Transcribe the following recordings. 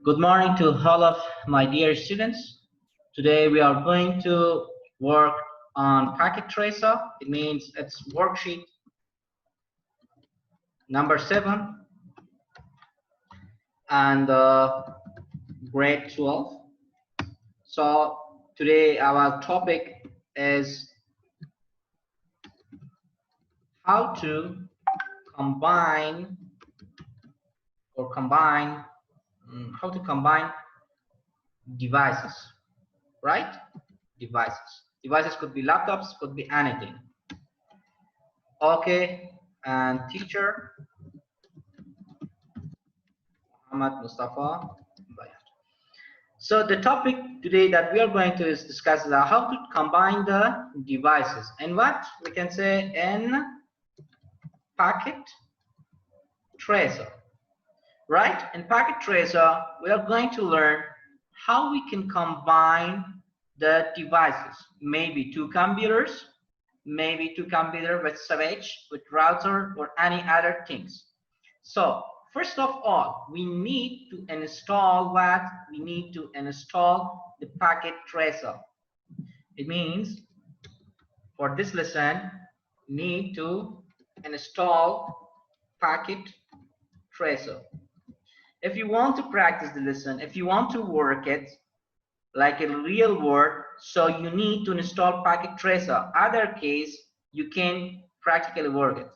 Good morning to all of my dear students. Today we are going to work on packet tracer. It means it's worksheet number 7 and grade 12. So today our topic is how to combine devices, right? Devices could be laptops, could be anything. Okay, and teacher Muhammad Mustafa. So the topic today that we are going to discuss is how to combine the devices and what we can say in packet tracer, right? In packet tracer we are going to learn how we can combine the devices, maybe two computers with switch, with router, or any other things. So first of all, we need to install what? We need to install the packet tracer. It means for this lesson, need to install packet tracer. If you want to practice the lesson, if you want to work it like a real world, so you need to install packet tracer. Other case, you can practically work it,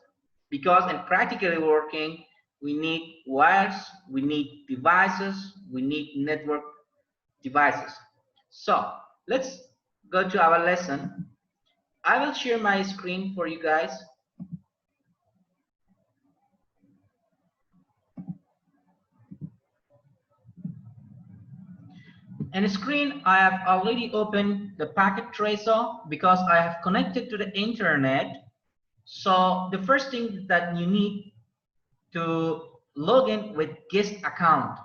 because in practically working, we need wires, we need devices, we need network devices. So let's go to our lesson. I will share my screen for you guys. On the screen, I have already opened the packet tracer because I have connected to the internet. So the first thing that you need to log in with guest account,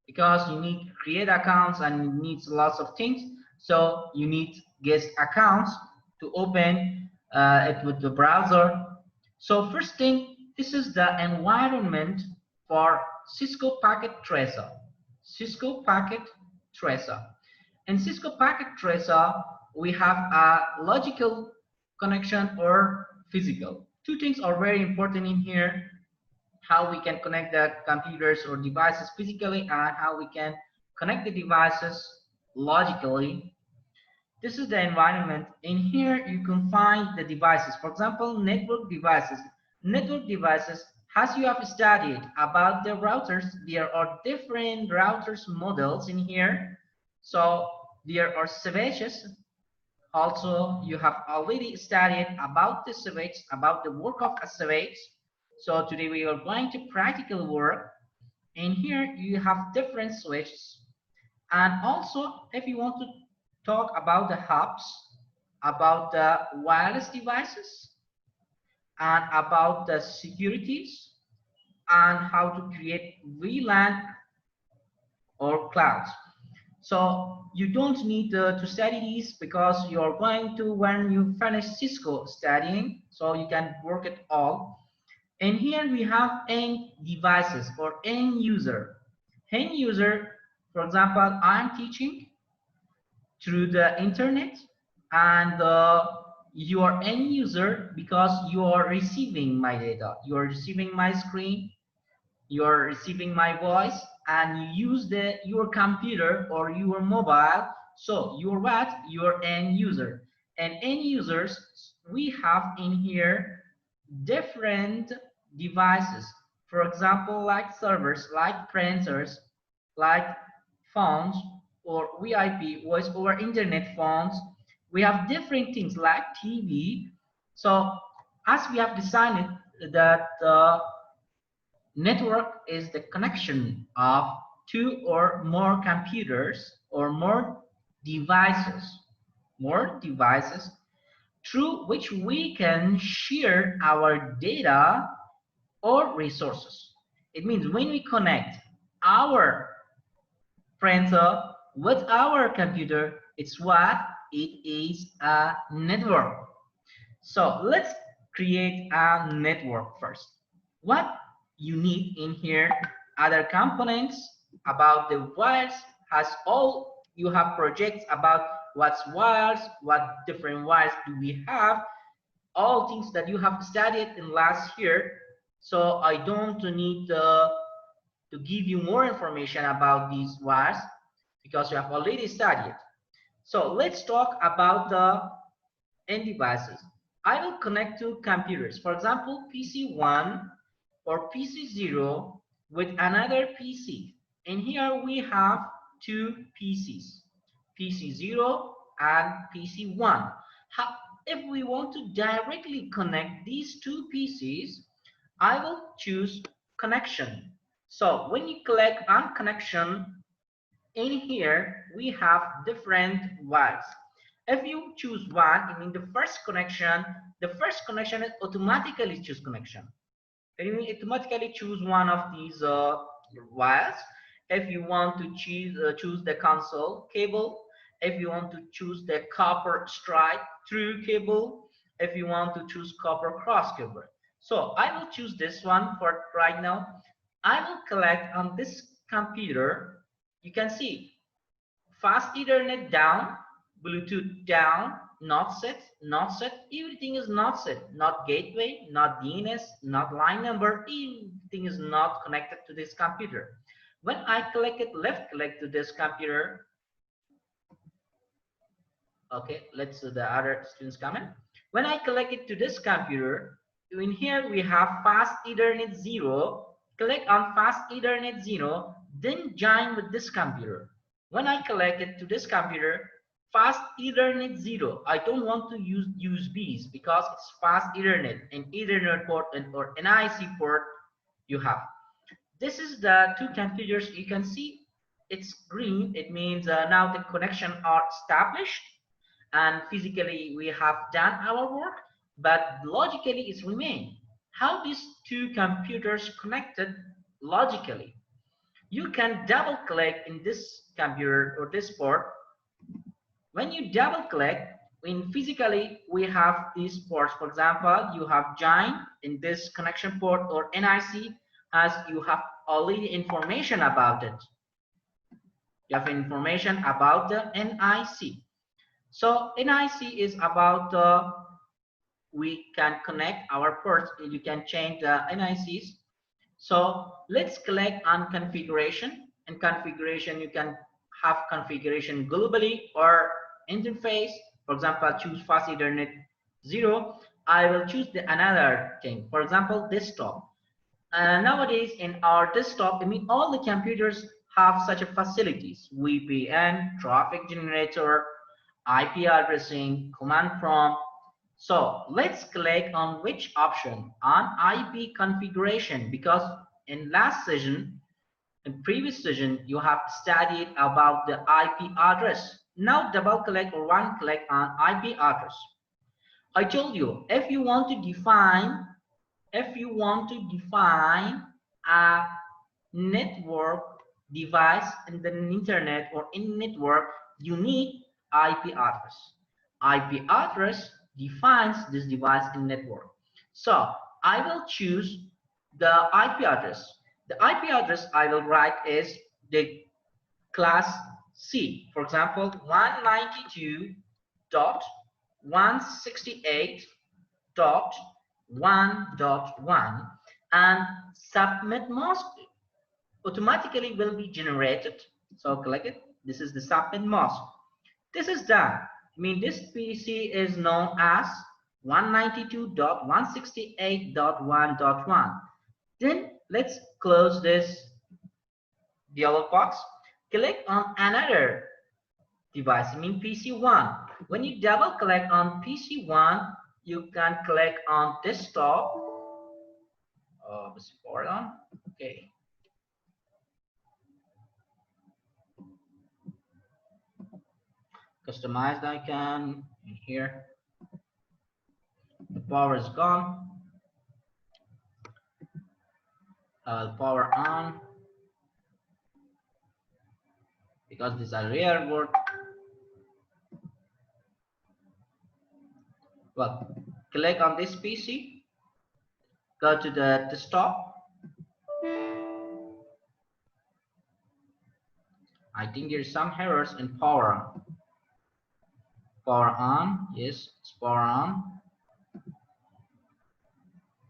because you need to create accounts and it needs lots of things. So you need guest accounts to open it with the browser. So first thing, this is the environment for Cisco packet tracer. Cisco packet tracer. In Cisco packet tracer, we have a logical connection or physical. Two things are very important in here: how we can connect the computers or devices physically and how we can connect the devices logically. This is the environment. In here you can find the devices. For example, network devices. Network devices, as you have studied about the routers, there are different routers models in here. So there are switches. Also, you have already studied about the switch, about the work of a switch. So today we are going to practical work. In here you have different switches. And also, if you want to talk about the hubs, about the wireless devices, and about the securities, and how to create VLAN or clouds. So you don't need to study these, because you're going to, when you finish Cisco studying, so you can work it all. And here we have end devices or end user. End user, for example, I'm teaching through the internet, and you are end user because you are receiving my data, you are receiving my screen, you are receiving my voice, and you use your computer or your mobile. So you're what? You're end user. And end users, we have in here different devices. For example, like servers, like printers, like phones, or VIP, voice over internet phones. We have different things like TV. So as we have decided that network is the connection of two or more computers or more devices through which we can share our data or resources. It means when we connect our printer with our computer, it's what? It is a network. So let's create a network first. What you need in here, other components about the wires, has all, you have projects about what's wires, what different wires do we have, all things that you have studied in last year. So I don't need to give you more information about these wires because you have already studied. So let's talk about the end devices. I will connect two computers, for example, PC1 or PC0 with another PC. And here we have two PCs, PC0 and PC1. How, if we want to directly connect these two PCs, I will choose connection. So when you click on connection, in here we have different wires. If you choose one, in the first connection is automatically choose connection. And you automatically choose one of these wires. If you want to choose the console cable, if you want to choose the copper straight through cable, if you want to choose copper cross cable. So I will choose this one for right now. I will collect on this computer. You can see fast Ethernet down, Bluetooth down, not set, not set. Everything is not set. Not gateway, not DNS, not line number. Everything is not connected to this computer. When I click it, left click to this computer. Okay, let's see the other students comment. When I click it to this computer, in here we have fast Ethernet 0. Click on fast Ethernet 0, then join with this computer. When I connect it to this computer, fast Ethernet 0, I don't want to use USBs because it's fast Ethernet, an Ethernet port or NIC port you have. This is the two computers. You can see it's green. It means now the connection are established and physically we have done our work, but logically it's remained. How these two computers connected logically? You can double click in this computer or this port. When you double click, in physically we have these ports. For example, you have join in this connection port or NIC, as you have already information about it. You have information about the NIC. So NIC is about we can connect our ports. You can change the NICs. So let's click on configuration. In configuration, you can have configuration globally or interface. For example, choose fast Ethernet 0. I will choose another thing. For example, desktop. Nowadays, in our desktop, I mean, all the computers have such a facilities: VPN, traffic generator, IP addressing, command prompt. So let's click on which option on IP configuration, because in last session, in previous session, you have studied about the IP address. Now double click or one click on IP address. I told you if you want to define a network device in the internet or in network, you need IP address. IP address defines this device in network. So I will choose the IP address. The IP address I will write is the class C. For example, 192.168.1.1, and subnet mask automatically will be generated. So click it. This is the subnet mask. This is done. I mean, this PC is known as 192.168.1.1. Then let's close this dialog box. Click on another device, I mean PC1. When you double click on PC1, you can click on desktop. Hold on. Okay. Customized icon in here. The power is gone. Power on, because these are rare word. Well, click on this PC, go to the desktop, I think there's some errors in power on. Power on, yes, it's power on.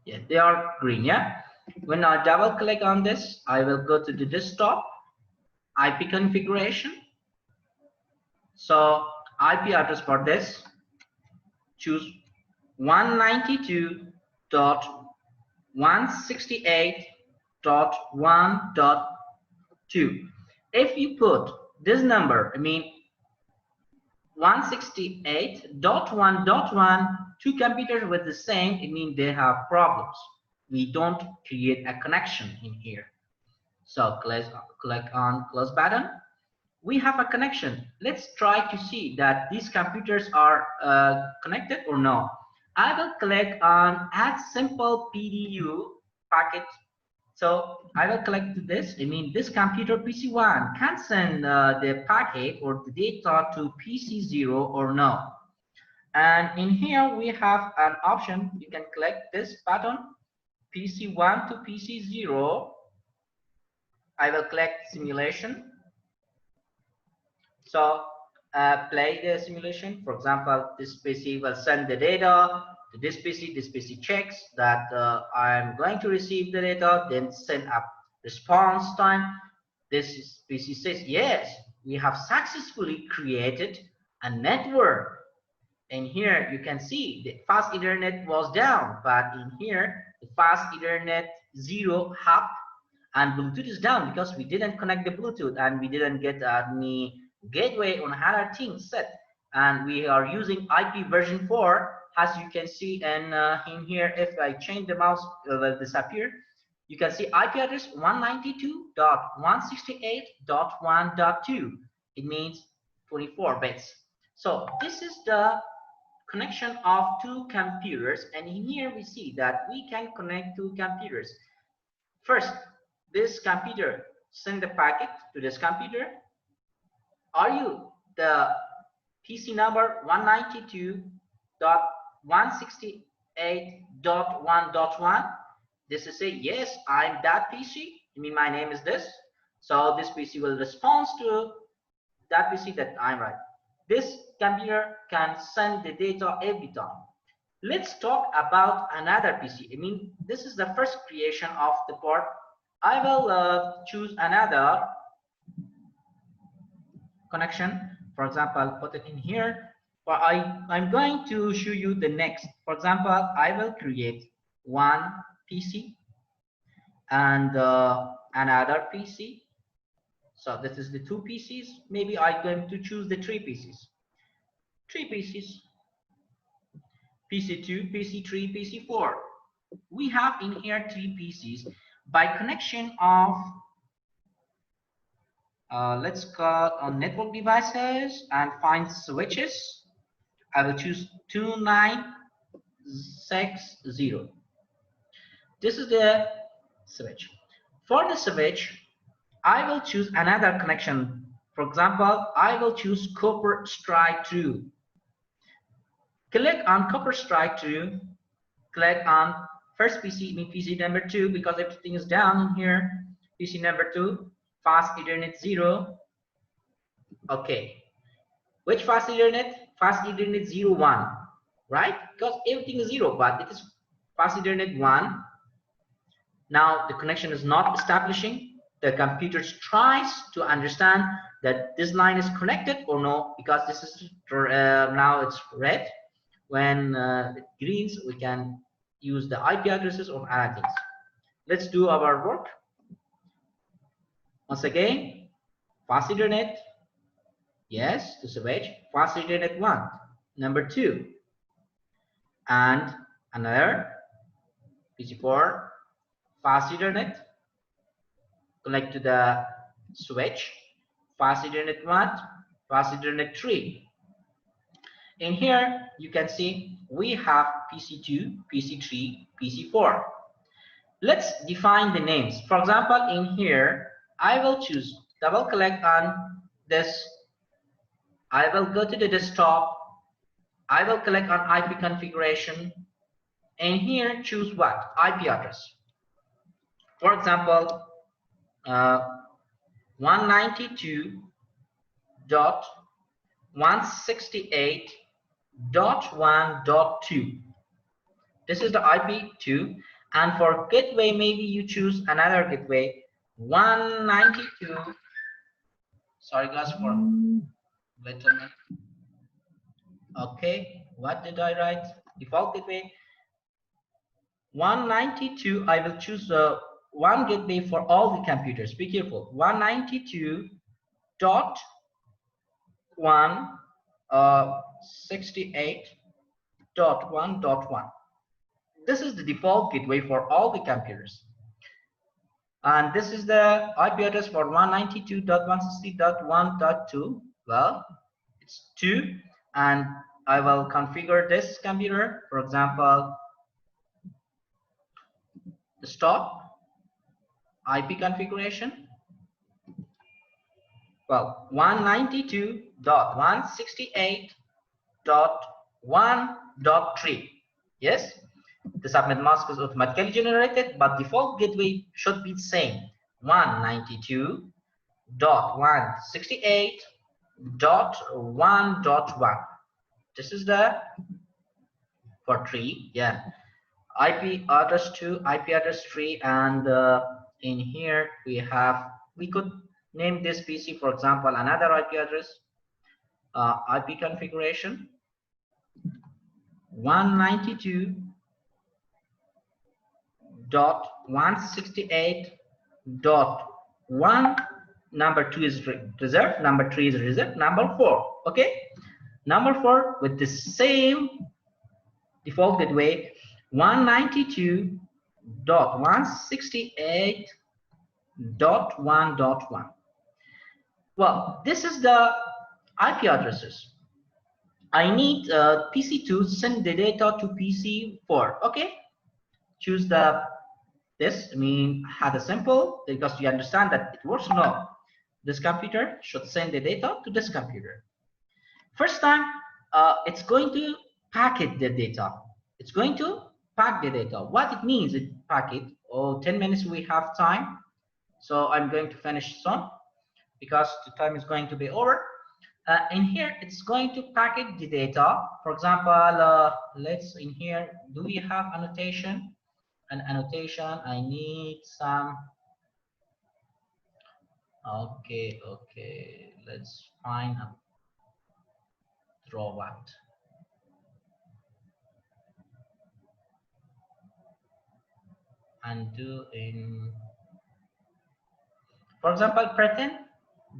Yeah, they are green, yeah. When I double click on this, I will go to the desktop, IP configuration. So IP address for this, choose 192.168.1.2. If you put this number, I mean 168.1.1, two computers with the same, it means they have problems. We don't create a connection in here. So click on close button. We have a connection. Let's try to see that these computers are connected or no. I will click on add simple PDU packet. So I will click to this. I mean, this computer PC1 can send the packet or the data to PC0 or no. And in here we have an option. You can click this button, PC1 to PC0. I will click simulation. So play the simulation. For example, this PC will send the data to this PC. This PC checks that I'm going to receive the data, then send up response time. This PC says, yes, we have successfully created a network. And here you can see the fast Ethernet was down, but in here the fast Ethernet 0 hub and Bluetooth is down because we didn't connect the Bluetooth and we didn't get any gateway on other things set. And we are using IP version 4, as you can see. And in here, if I change the mouse, it will disappear. You can see IP address 192.168.1.2. It means 24 bits. So this is the connection of two computers, and in here we see that we can connect two computers. First, this computer send the packet to this computer. Are you the PC number 192.168.1.1? This is say, yes, I'm that PC. I mean, my name is this. So this PC will respond to that PC that I'm right. This computer can send the data every time. Let's talk about another PC. I mean, this is the first creation of the port. I will choose another connection. For example, put it in here. But I'm going to show you the next. For example, I will create one PC and another PC. So this is the two PCs. Maybe I'm going to choose the three PCs. Three PCs. PC2, PC3, PC4. We have in here three PCs. By connection of, let's go on network devices and find switches. I will choose 2960. This is the switch. For the switch, I will choose another connection. For example, I will choose copper strike through. Click on copper strike through. Click on first PC, mean PC number 2, because everything is down in here. PC number 2, fast Ethernet 0. Okay. Which fast Ethernet? Fast Ethernet 01, right? Because everything is 0, but it is fast Ethernet 1. Now the connection is not establishing. The computer tries to understand that this line is connected or no, because this is now it's red. When it greens, we can use the IP addresses or other things. Let's do our work. Once again, fast Ethernet, yes, to switch. Fast Ethernet 1, number 2, and another PC4, fast Ethernet, connect to the switch, fast Ethernet 1, fast Ethernet 3. In here, you can see we have PC2, PC3, PC4. Let's define the names. For example, in here, I will choose, double click on this. I will go to the desktop. I will click on IP configuration. And here, choose what? IP address. For example, 192 dot 168.1.2. This is the IP2, and for gateway, maybe you choose another gateway 192. Sorry guys for little minute. Okay, what did I write? Default gateway 192. I will choose one gateway for all the computers. Be careful. 192.168.1.1. This is the default gateway for all the computers. And this is the IP address for 192.160.1.2. Well, it's 2, and I will configure this computer. For example, the stop IP configuration. Well, 192.168.1.3. Yes, the subnet mask is automatically generated, but default gateway should be the same. 192.168.1.1. This is the for 3. Yeah, IP address 2, IP address 3, and in here we could name this PC, for example, another IP address, IP configuration 192.168.1. Number 2 is reserved, number 3 is reserved, number 4. Okay, number 4 with the same default gateway 192.168.1.1. Well, this is the IP addresses. I need PC to send the data to PC4. Okay, choose this. I mean, have a simple, because you understand that it works. No, this computer should send the data to this computer. First time, it's going to packet the data. It's going to pack the data. What it means, it pack it. Oh, 10 minutes we have time, so I'm going to finish soon because the time is going to be over. In here, it's going to packet the data. For example, let's in here, do we have annotation? An annotation, I need some. Okay, let's find a draw what. And do in, for example, pretend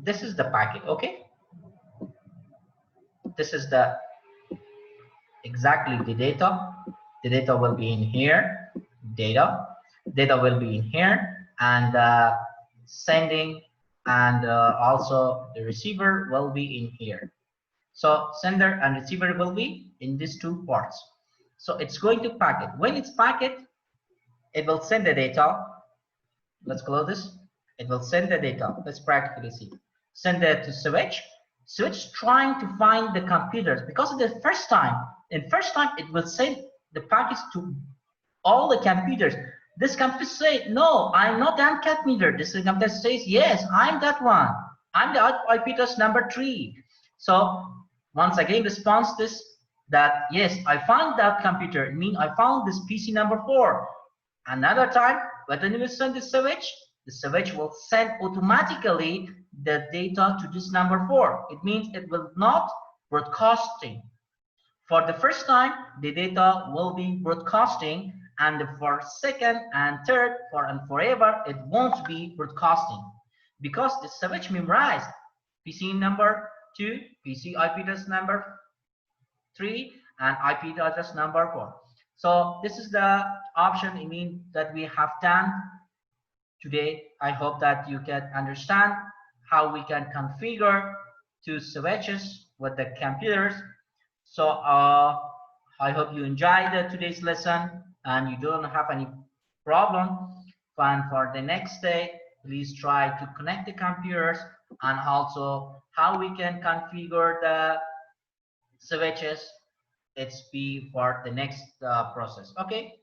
this is the packet. Okay, this is the exactly the data. The data will be in here. Data will be in here, and sending and also the receiver will be in here. So sender and receiver will be in these two parts. So it's going to packet. When it's packet, it will send the data. Let's close this. It will send the data. Let's practically see. Send it to switch. Switch trying to find the computers, because the first time it will send the packets to all the computers. This computer say, no, I'm not that computer. This computer says, yes, I'm that one. I'm the IP address number 3. So once again response this, that yes, I found that computer. It means I found this PC number 4. Another time, when you will send the switch will send automatically the data to this number 4. It means it will not broadcasting. For the first time, the data will be broadcasting, and for second and third, and forever, it won't be broadcasting, because the switch memorized PC number 2, PC IP address number 3, and IP address number 4. So this is the option, I mean, that we have done today. I hope that you can understand how we can configure 2 switches with the computers. So I hope you enjoyed today's lesson and you don't have any problem. And for the next day, please try to connect the computers, and also how we can configure the switches. It's be for the next process. Okay.